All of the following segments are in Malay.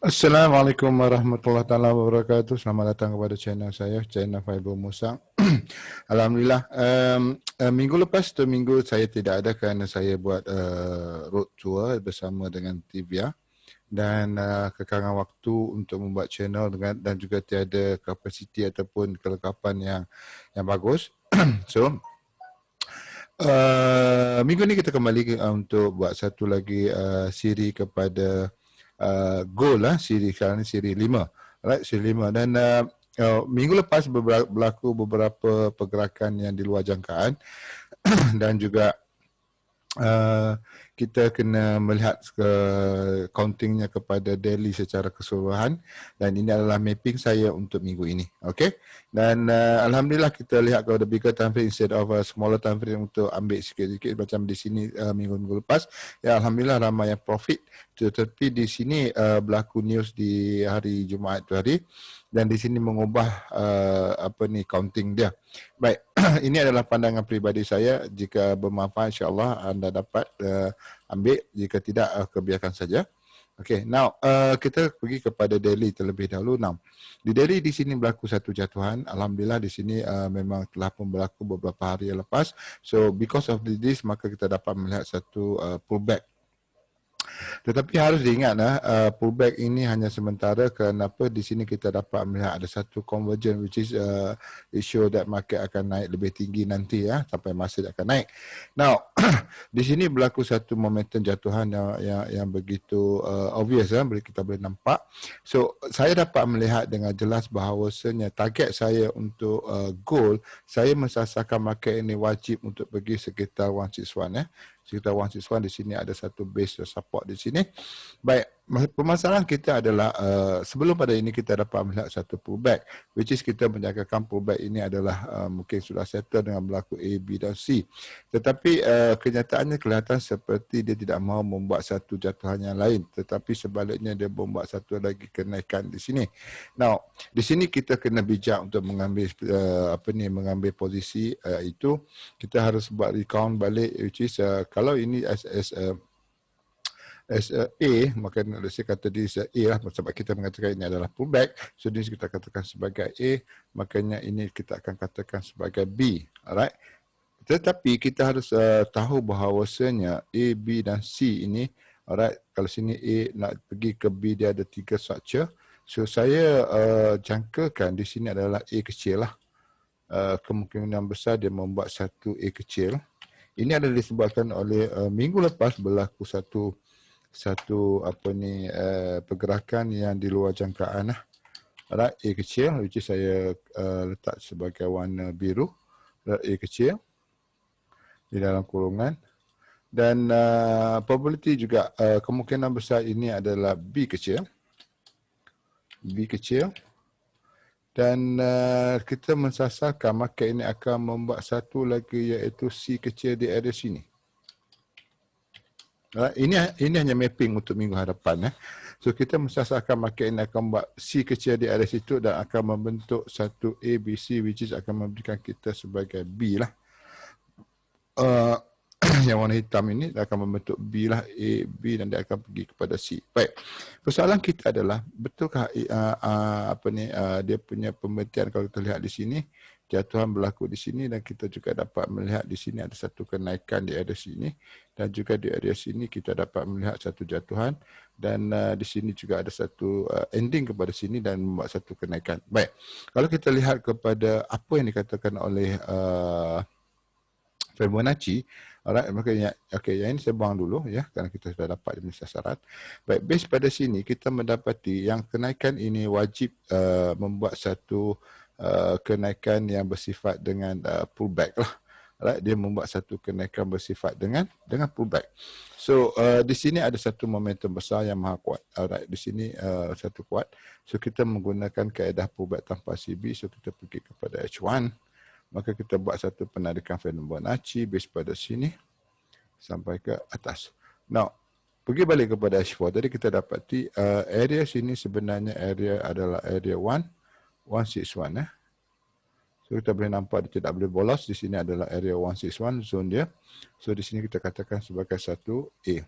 Assalamualaikum warahmatullahi taala wabarakatuh. Selamat datang kepada channel saya, channel Faibul Musa. Alhamdulillah, minggu lepas tu minggu saya tidak ada kerana saya buat road tour bersama dengan Tivia dan kekurangan waktu untuk membuat channel dan juga tiada kapasiti ataupun kelengkapan yang bagus. So, minggu ni kita kembali untuk buat satu lagi siri kepada goal lah, siri sekarang ni siri 5. Right, siri 5 dan minggu lepas berlaku beberapa pergerakan yang di luar jangkaan dan juga kita kena melihat countingnya kepada daily secara keseluruhan dan ini adalah mapping saya untuk minggu ini. Okay, dan Alhamdulillah kita lihat kalau the bigger time frame instead of a smaller time frame untuk ambil sikit-sikit macam di sini minggu-minggu lepas. Ya, Alhamdulillah ramai yang profit, tetapi di sini berlaku news di hari Jumaat tu hari dan di sini mengubah counting dia. Baik, ini adalah pandangan peribadi saya. Jika bermanfaat, insya-Allah anda dapat ambil. Jika tidak, kebiarkan saja. Okay, now kita pergi kepada daily terlebih dahulu. Now, di daily di sini berlaku satu jatuhan. Alhamdulillah di sini memang telah pun berlaku beberapa hari yang lepas. So because of this, maka kita dapat melihat satu pullback. Tetapi harus diingat pullback ini hanya sementara. Kenapa? Di sini kita dapat melihat ada satu convergence which is it show that market akan naik lebih tinggi nanti sampai masa dia akan naik. Now, di sini berlaku satu momentum jatuhan yang begitu obvious kita boleh nampak. So, saya dapat melihat dengan jelas bahawasanya target saya untuk goal, saya mensasarkan market ini wajib untuk pergi sekitar 161 sekitar 161. Di sini ada satu base support di sini. Baik, permasalahan kita adalah sebelum pada ini kita dapat melihat satu pullback, which is kita menjangkakan pullback ini adalah mungkin sudah settle dengan berlaku A, B dan C. Tetapi kenyataannya kelihatan seperti dia tidak mahu membuat satu jatuhan yang lain, tetapi sebaliknya dia membuat satu lagi kenaikan di sini. Now, di sini kita kena bijak untuk mengambil mengambil posisi itu. Kita harus buat recount balik, which is kalau ini as A, maka saya kata dia A lah, sebab kita mengatakan ini adalah pullback. So ini kita katakan sebagai A, makanya ini kita akan katakan sebagai B. Alright. Tetapi kita harus tahu bahawasanya A, B dan C ini, alright, kalau sini A nak pergi ke B dia ada 3 structure. So saya jangkakan di sini adalah A kecil lah. Kemungkinan besar dia membuat satu A kecil. Ini adalah disebabkan oleh minggu lepas berlaku satu pergerakan yang di luar jangkaan lah. Alright, A kecil, which is saya letak sebagai warna biru. A kecil di dalam kurungan. Dan probability juga kemungkinan besar ini adalah B kecil. B kecil. Dan kita mensasarkan market ini akan membuat satu lagi iaitu C kecil di area sini. Ini hanya mapping untuk minggu hadapan. So kita mensasarkan market ini akan membuat C kecil di area situ dan akan membentuk satu A, B, C which is akan memberikan kita sebagai B lah. Yang warna hitam ini akan membentuk B lah, A, B dan dia akan pergi kepada C. Baik. Persoalan kita adalah betulkah dia punya pembentian. Kalau kita lihat di sini, jatuhan berlaku di sini dan kita juga dapat melihat di sini ada satu kenaikan di area sini dan juga di area sini kita dapat melihat satu jatuhan dan di sini juga ada satu ending kepada sini dan membuat satu kenaikan. Baik. Kalau kita lihat kepada apa yang dikatakan oleh Fibonacci, alright, makanya yang ini saya buang dulu kerana kita sudah dapat jenis sasaran. Baik, base pada sini kita mendapati yang kenaikan ini wajib membuat satu kenaikan yang bersifat dengan pullback lah. Alright, dia membuat satu kenaikan bersifat dengan pullback. So di sini ada satu momentum besar yang maha kuat. Alright, di sini satu kuat. So kita menggunakan kaedah pullback tanpa CB. So kita pergi kepada H1. Maka kita buat satu penarikan Fibonacci base pada sini sampai ke atas. Now, pergi balik kepada H4. Tadi kita dapati area sini sebenarnya area adalah area 161. So kita boleh nampak dia tidak boleh bolos. Di sini adalah area 161 zone dia. So di sini kita katakan sebagai satu A.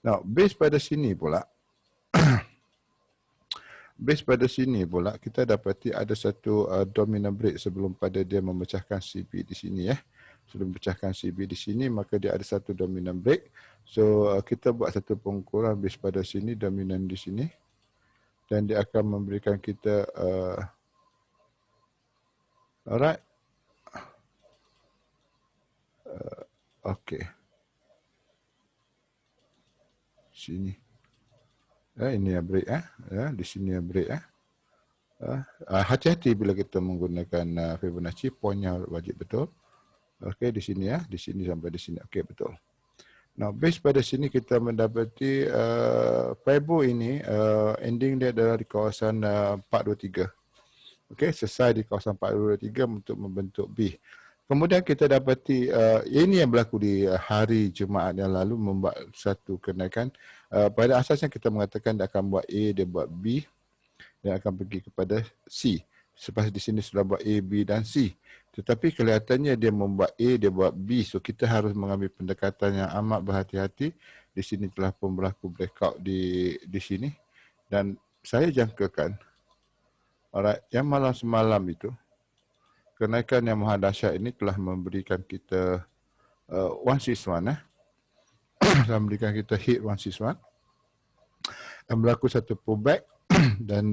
Now, base pada sini pula base pada sini pula kita dapati ada satu dominant break sebelum pada dia memecahkan CB di sini ya. Sebelum memecahkan CB di sini maka dia ada satu dominant break. So kita buat satu pengukuran base pada sini, dominant di sini, dan dia akan memberikan kita alright. Okey. Sini. Ini ya break ya, di sini ya break hati-hati bila kita menggunakan Fibonacci, poinnya wajib betul. Okey, di sini ya, di sini sampai di sini. Okey, betul. Now, base pada sini kita mendapati Fibo ini ending dia adalah di kawasan 423. Okey, selesai di kawasan 423 untuk membentuk B. Kemudian kita dapati ini yang berlaku di hari Jumaat yang lalu membuat satu kenaikan. Pada asasnya kita mengatakan dia akan buat A, dia buat B, dia akan pergi kepada C. Selepas di sini sudah buat A, B dan C. Tetapi kelihatannya dia membuat A, dia buat B. So kita harus mengambil pendekatan yang amat berhati-hati. Di sini telah pun berlaku breakout di sini. Dan saya jangkakan, alright, yang malam semalam itu, kenaikan yang maha dahsyat ini telah memberikan kita 161 telah memberikan kita hit 161 dan berlaku satu pullback dan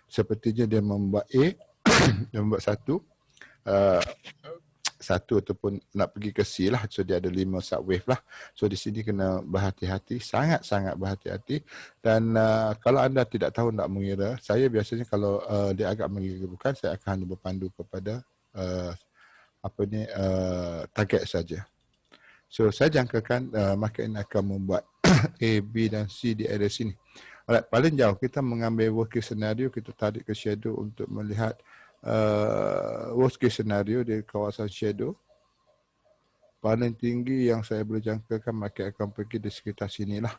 sepertinya dia membuat A dia membuat satu ataupun nak pergi ke C lah. So dia ada 5 subwave lah. So di sini kena berhati-hati, sangat-sangat berhati-hati. Dan kalau anda tidak tahu nak mengira, saya biasanya kalau dia agak menggebu-gebukan, saya akan hanya berpandu kepada target saja. So saya jangkakan market ini akan membuat A, B dan C di area sini. Alright, paling jauh kita mengambil worst case scenario, kita tarik ke shadow untuk melihat worst case scenario di kawasan shadow. Paling tinggi yang saya boleh jangkakan market akan pergi di sekitar sinilah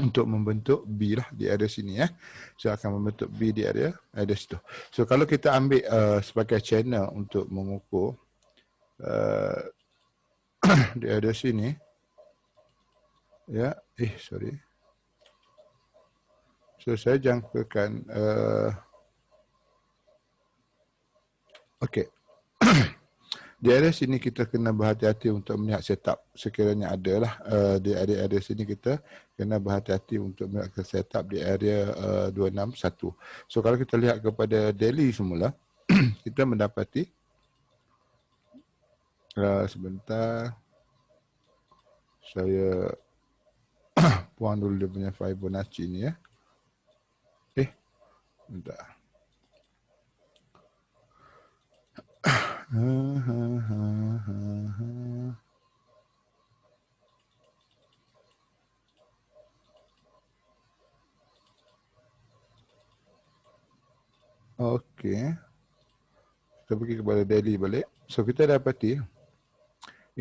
untuk membentuk B lah di area sini ya. So akan membentuk B di area situ. So kalau kita ambil sebagai channel untuk mengukur di area sini ya, sorry. So saya jangkakan okey. Di area sini kita kena berhati-hati untuk melihat setup sekiranya ada lah. Di area sini kita kena berhati-hati untuk melihat setup di area 261. So kalau kita lihat kepada daily semula, kita mendapati sebentar saya buang dulu dia punya Fibonacci ni ya. Bentar. Okey. Kita pergi kepada daily balik. So kita dapati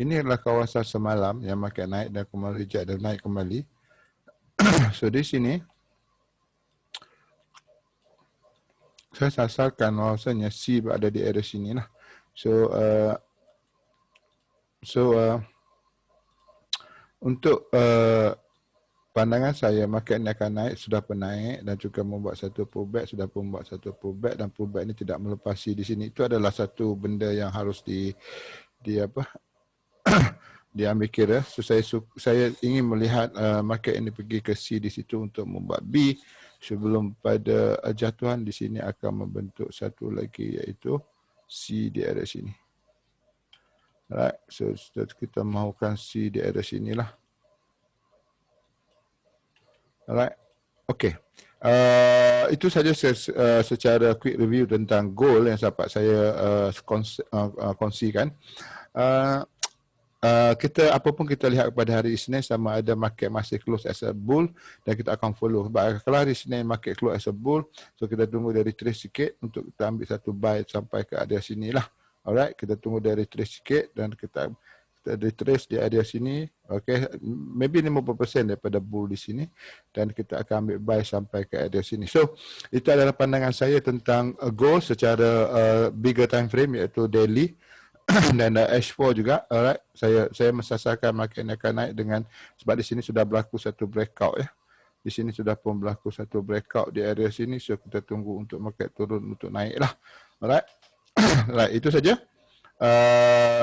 ini adalah kawasan semalam yang market naik dan kembali reject dan naik kembali. So di sini saya sasarkan bahawasanya C berada di area sini lah. Untuk pandangan saya market ini akan naik, sudah pun naik dan juga membuat satu pullback, sudah pun membuat satu pullback dan pullback ini tidak melepasi di sini. Itu adalah satu benda yang harus diambil kira. So saya ingin melihat market ini pergi ke C di situ untuk membuat B sebelum pada jatuhan di sini akan membentuk satu lagi iaitu C di area sini. Alright, so kita mahukan C di area sinilah. Alright, okay. Itu saja secara quick review tentang gold yang dapat saya kongsikan. Kita apapun kita lihat pada hari Isnin, sama ada market masih close as a bull dan kita akan follow. Kalau hari Isnin market close as a bull, so kita tunggu dari trace sikit untuk kita ambil satu buy sampai ke area sini lah. Alright, kita tunggu dari trace sikit dan kita retrace di area sini. Okay, maybe 50% daripada bull di sini dan kita akan ambil buy sampai ke area sini. So itu adalah pandangan saya tentang gold secara bigger time frame iaitu daily. Dan H4 juga, alright, saya mensasarkan market akan naik dengan sebab di sini sudah berlaku satu breakout ya. Di sini sudah pun berlaku satu breakout di area sini, so kita tunggu untuk market turun untuk naik lah. Alright. Right, itu saja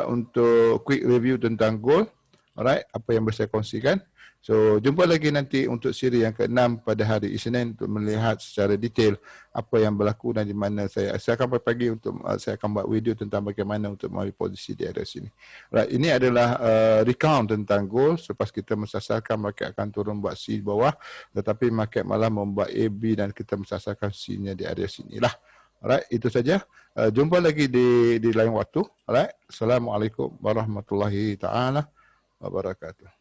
untuk quick review tentang gold. Alright, apa yang bisa saya kongsikan. So, jumpa lagi nanti untuk siri yang ke-6 pada hari Isnin untuk melihat secara detail apa yang berlaku dan di mana saya akan pagi untuk saya akan buat video tentang bagaimana untuk mengambil posisi di area sini. Right, ini adalah recount tentang gold. Selepas kita mensasarkan market akan turun buat C bawah, tetapi market malah membuat AB dan kita mensasarkan C-nya di area sinilah. Alright, itu saja. Jumpa lagi di lain waktu. Alright. Assalamualaikum warahmatullahi taala wabarakatuh.